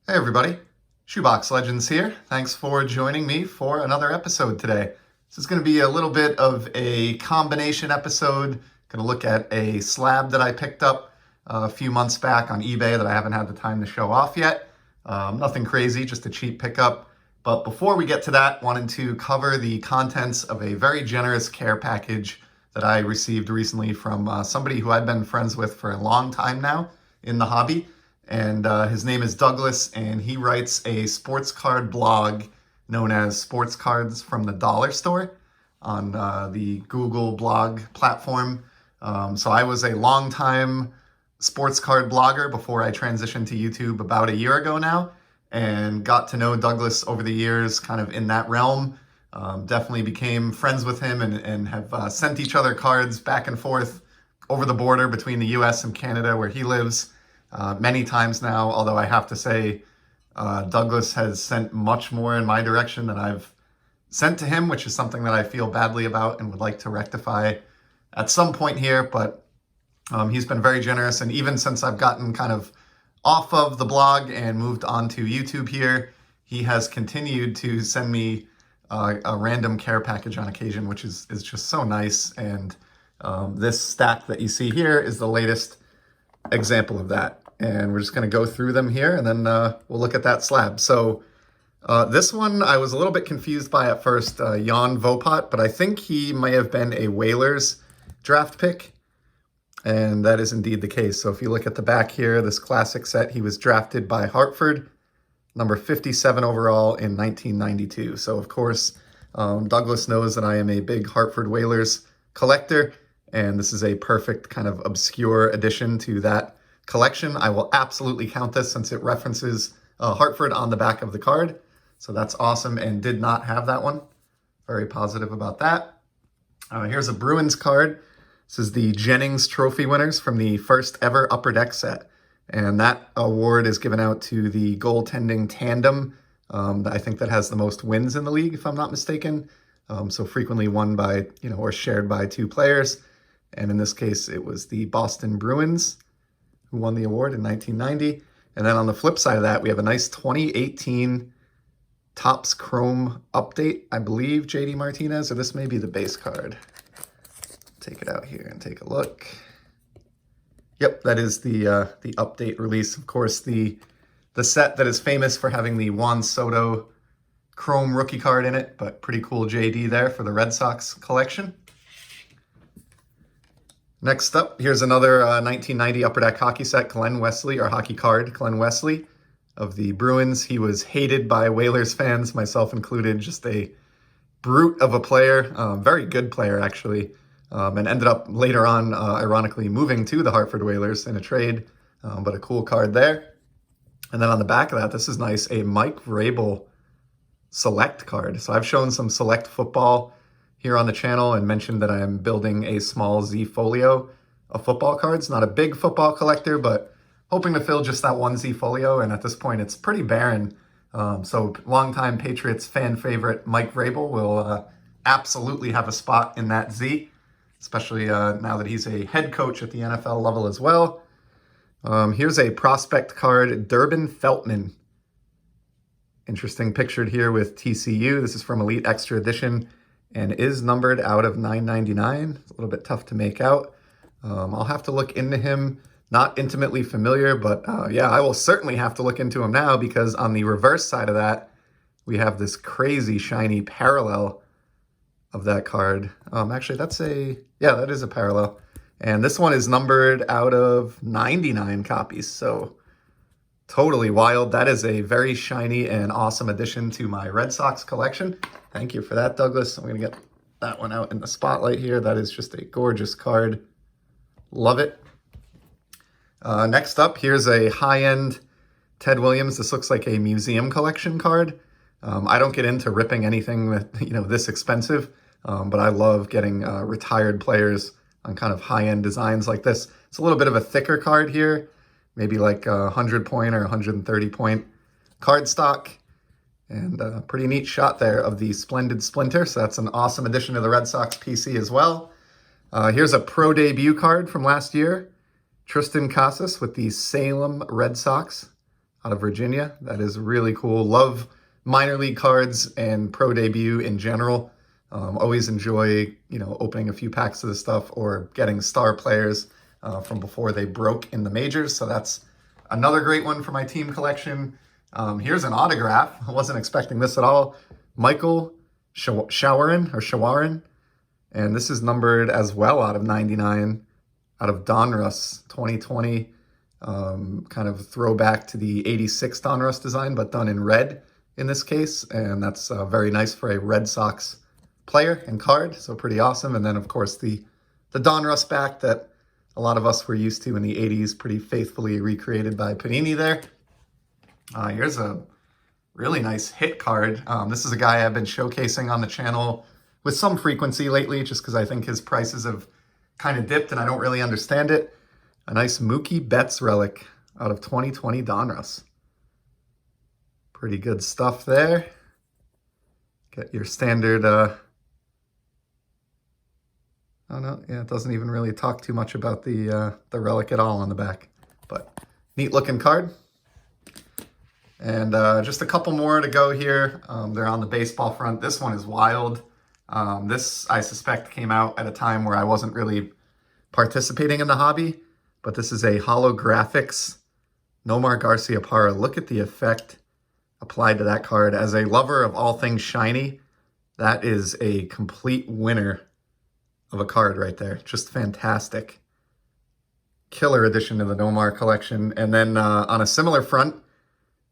Hey everybody, Shoebox Legends here. Thanks for joining me for another episode today. This is going to be a little bit of a combination episode. Going to look at a slab that I picked up a few months back on eBay that I haven't had the time to show off yet. Nothing crazy, just a cheap pickup. But before we get to that, wanted to cover the contents of a very generous care package that I received recently from somebody who I've been friends with for a long time now in the hobby. And his name is Douglas, and he writes a sports card blog known as Sports Cards from the Dollar Store on the Google blog platform. So I was a longtime sports card blogger before I transitioned to YouTube about a year ago now, and got to know Douglas over the years kind of in that realm. Definitely became friends with him and have sent each other cards back and forth over the border between the US and Canada where he lives. Many times now, although I have to say Douglas has sent much more in my direction than I've sent to him, which is something that I feel badly about and would like to rectify at some point here. But he's been very generous, and even since I've gotten kind of off of the blog and moved on to YouTube here, he has continued to send me a random care package on occasion, which is just so nice. And this stack that you see here is the latest example of that. And we're just going to go through them here, and then we'll look at that slab. So this one I was a little bit confused by at first, Jan Vopot, but I think he may have been a Whalers draft pick, and that is indeed the case. So if you look at the back here, this classic set, he was drafted by Hartford, number 57 overall in 1992. So of course, Douglas knows that I am a big Hartford Whalers collector, and this is a perfect kind of obscure addition to that collection. I will absolutely count this since it references Hartford on the back of the card. So that's awesome, and did not have that one. Very positive about that. Here's a Bruins card. This is the Jennings Trophy winners from the first ever Upper Deck set. And that award is given out to the goaltending tandem. I think that has the most wins in the league, if I'm not mistaken. So frequently won by, or shared by two players. And in this case, it was the Boston Bruins who won the award in 1990. And then on the flip side of that, we have a nice 2018 Topps Chrome update, I believe, JD Martinez, or this may be the base card. Take it out here and take a look. Yep, that is the update release. Of course, the set that is famous for having the Juan Soto Chrome rookie card in it, but pretty cool JD there for the Red Sox collection. Next up, here's another 1990 Upper Deck hockey set, Glenn Wesley, or hockey card, Glenn Wesley of the Bruins. He was hated by Whalers fans, myself included, just a brute of a player, very good player actually, and ended up later on, ironically, moving to the Hartford Whalers in a trade, but a cool card there. And then on the back of that, this is nice, a Mike Vrabel select card. So I've shown some select football here on the channel and mentioned that I am building a small Z folio of football cards. Not a big football collector, but hoping to fill just that one Z folio. And at this point, it's pretty barren. So longtime Patriots fan favorite Mike Vrabel will absolutely have a spot in that Z, especially now that he's a head coach at the NFL level as well. Here's a prospect card, Durbin Feltman. Interesting, pictured here with TCU. This is from Elite Extra Edition and is numbered out of 999. It's a little bit tough to make out. I'll have to look into him. Not intimately familiar, but yeah, I will certainly have to look into him now, because on the reverse side of that, we have this crazy shiny parallel of that card. Actually, that is a parallel. And this one is numbered out of 99 copies, so totally wild. That is a very shiny and awesome addition to my Red Sox collection. Thank you for that, Douglas. I'm going to get that one out in the spotlight here. That is just a gorgeous card. Love it. Next up, here's a high-end Ted Williams. This looks like a museum collection card. I don't get into ripping anything that, this expensive, but I love getting retired players on kind of high-end designs like this. It's a little bit of a thicker card here, maybe like a 100-point or 130-point cardstock. And a pretty neat shot there of the Splendid Splinter. So that's an awesome addition to the Red Sox PC as well. Here's a pro debut card from last year. Tristan Casas with the Salem Red Sox. out of Virginia. That is really cool. Love minor league cards and pro debut in general. Always enjoy, opening a few packs of this stuff or getting star players from before they broke in the majors. So that's another great one for my team collection. Here's an autograph. I wasn't expecting this at all. Michael Shawarin. And this is numbered as well out of 99, out of Donruss 2020. Kind of throwback to the 86 Donruss design, but done in red in this case. And that's very nice for a Red Sox player and card, so pretty awesome. And then, of course, the Donruss back that a lot of us were used to in the 80s, pretty faithfully recreated by Panini there. Here's a really nice hit card. This is a guy I've been showcasing on the channel with some frequency lately, just because I think his prices have kind of dipped and I don't really understand it. A nice Mookie Betts relic out of 2020 Donruss. Pretty good stuff there. Get your standard, oh no, yeah, it doesn't even really talk too much about the relic at all on the back, but neat looking card. And just a couple more to go here. They're on the baseball front. This one is wild. This, I suspect, came out at a time where I wasn't really participating in the hobby, but this is a holographics Nomar Garciaparra. Look at the effect applied to that card. As a lover of all things shiny, that is a complete winner of a card right there. Just fantastic. Killer addition to the Nomar collection. And then on a similar front,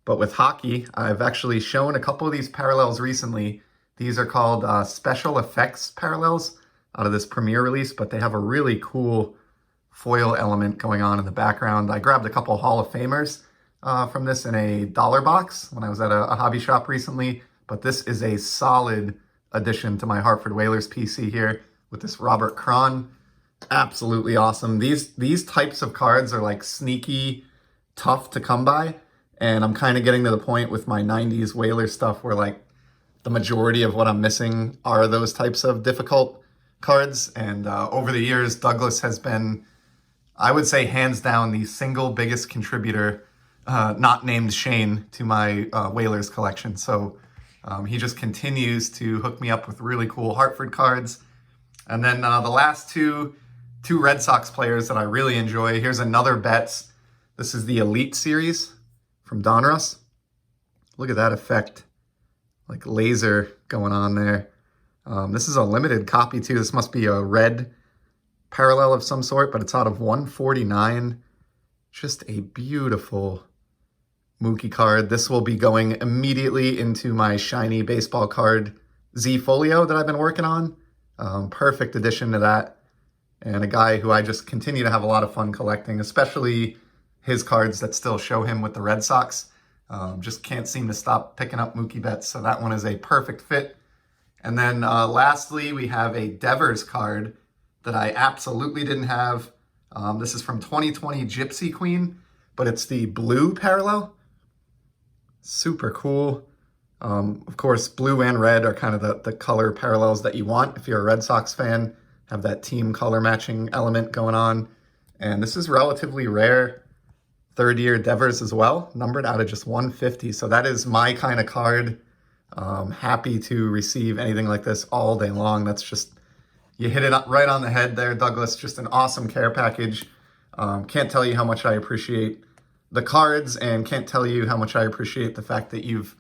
but with hockey, I've actually shown a couple of these parallels recently. These are called special effects parallels out of this premiere release, but they have a really cool foil element going on in the background. I grabbed a couple Hall of Famers from this in a dollar box when I was at a hobby shop recently, but this is a solid addition to my Hartford Whalers PC here with this Robert Cron. Absolutely awesome. These types of cards are like sneaky tough to come by, and I'm kind of getting to the point with my 90s Whalers stuff where like the majority of what I'm missing are those types of difficult cards. And over the years, Douglas has been, I would say, hands down the single biggest contributor, not named Shane, to my Whalers collection. So he just continues to hook me up with really cool Hartford cards. And then the last two Red Sox players that I really enjoy. Here's another Betts. This is the Elite Series from Donruss. Look at that effect. Like laser going on there. This is a limited copy too. This must be a red parallel of some sort, but it's out of 149. Just a beautiful Mookie card. This will be going immediately into my shiny baseball card Z Folio that I've been working on. Perfect addition to that. And a guy who I just continue to have a lot of fun collecting, especially his cards that still show him with the Red Sox. Just can't seem to stop picking up Mookie Betts, so that one is a perfect fit. And then lastly, we have a Devers card that I absolutely didn't have. This is from 2020 Gypsy Queen, but it's the blue parallel. Super cool. Of course, blue and red are kind of the color parallels that you want if you're a Red Sox fan. Have that team color matching element going on. And this is relatively rare. Third year Devers as well, numbered out of just 150. So that is my kind of card. Happy to receive anything like this all day long. That's just, you hit it right on the head there, Douglas. Just an awesome care package. Can't tell you how much I appreciate the cards, and can't tell you how much I appreciate the fact that you've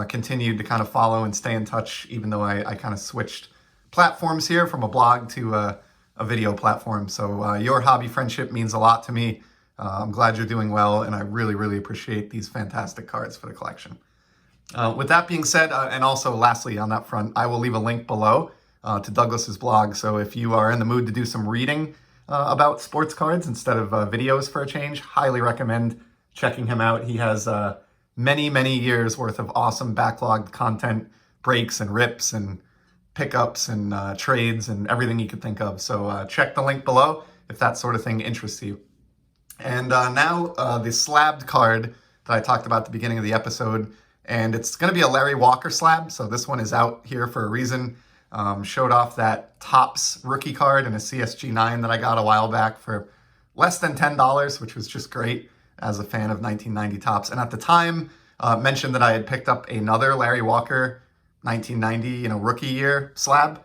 continued to kind of follow and stay in touch, even though I kind of switched platforms here from a blog to a video platform. So your hobby friendship means a lot to me. I'm glad you're doing well, and I really, really appreciate these fantastic cards for the collection. With that being said, and also lastly on that front, I will leave a link below to Douglas's blog. So if you are in the mood to do some reading about sports cards instead of videos for a change, highly recommend checking him out. He has many, many years worth of awesome backlogged content, breaks and rips and pickups and trades and everything you could think of. So check the link below if that sort of thing interests you. And now the slabbed card that I talked about at the beginning of the episode, and it's going to be a Larry Walker slab. So this one is out here for a reason. Showed off that Topps rookie card in a CSG 9 that I got a while back for less than $10, which was just great. as a fan of 1990 Topps. And at the time, mentioned that I had picked up another Larry Walker 1990, rookie year slab,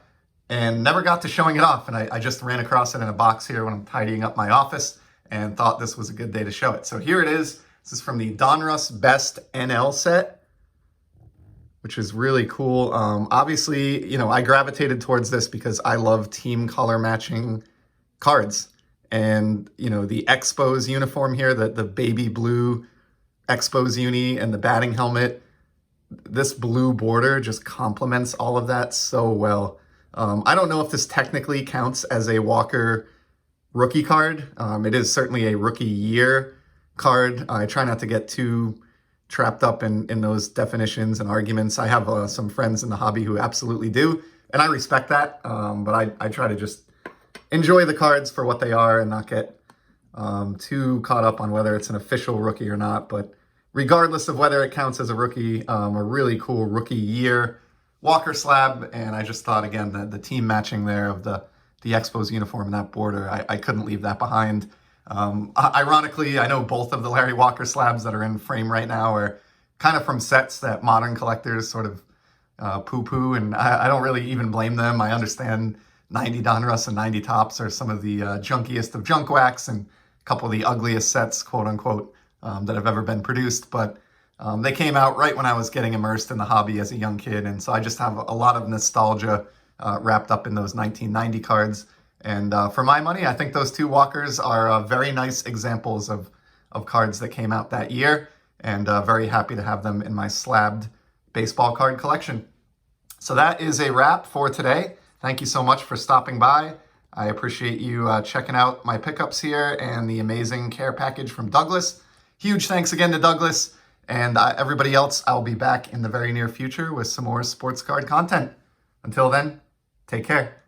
and never got to showing it off. And I just ran across it in a box here when I'm tidying up my office and thought this was a good day to show it. So here it is. This is from the Donruss Best NL set, which is really cool. Obviously, I gravitated towards this because I love team color matching cards. And, the Expos uniform here, the baby blue Expos uni and the batting helmet, this blue border just complements all of that so well. I don't know if this technically counts as a Walker rookie card. It is certainly a rookie year card. I try not to get too trapped up in those definitions and arguments. I have some friends in the hobby who absolutely do, and I respect that. But I try to just enjoy the cards for what they are and not get too caught up on whether it's an official rookie or not. But regardless of whether it counts as a rookie, a really cool rookie year Walker slab. And I just thought, again, the team matching there of the Expos uniform and that border, I couldn't leave that behind. Ironically, I know both of the Larry Walker slabs that are in frame right now are kind of from sets that modern collectors sort of poo-poo, and I don't really even blame them. I understand 90 Donruss and 90 Topps are some of the junkiest of junk wax and a couple of the ugliest sets, quote unquote, that have ever been produced. But they came out right when I was getting immersed in the hobby as a young kid, and so I just have a lot of nostalgia wrapped up in those 1990 cards. And for my money, I think those two Walkers are very nice examples of cards that came out that year, and very happy to have them in my slabbed baseball card collection. So that is a wrap for today. Thank you so much for stopping by. I appreciate you checking out my pickups here and the amazing care package from Douglas. Huge thanks again to Douglas, and everybody else. I'll be back in the very near future with some more sports card content. Until then, take care.